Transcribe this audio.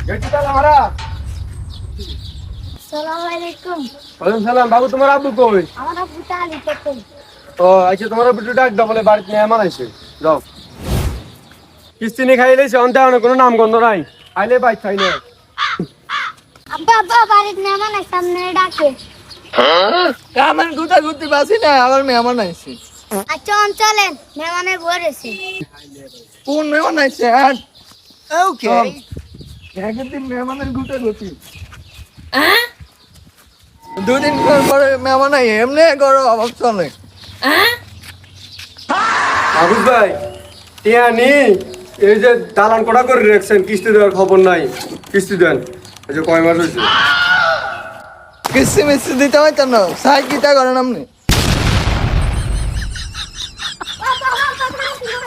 গেছি তাহলে আমরা। আসসালামু আলাইকুম। ওয়ালাইকুম সালাম। বাবু তোমার আব্বু কই? আমার আব্বু তালি করতেন। ও আচ্ছা, তোমার আব্বু একটু ডাক দাও, বলে বাড়িতে মেহমান আইছে। যাও। কিস্তি নিয়ে খাইলেছে, অন্তে কোনো নাম গন্ধ নাই। আইলে বাইক খাই না। আব্বা আব্বা বাড়ির মেহমান আছে, সামনে ডাকে। আমার গুতা গুতি বাসি না, আবার মেহমান আইছে। আচ্ছা চলেন, মেহমানের বউ এসে। কোন মেহমান আইছে? আর ওকে একদিন মেহমানের গুতা গুতি, দুদিন পরে মেহমান আই, এমনি করো অভাব চলে। মাহবুব ভাই, টিয়া নি এই যে দালান কোটা করে রাখছেন, কিস্তি দেওয়ার খবর নাই। কিস্তি দেন। এই যে কয় মাস হয়েছে? কিস্তি মিস্তি দিতে হইতো না, সাই কিটা করেন আপনি? বাবা, বাবা, বাবা, বাবা।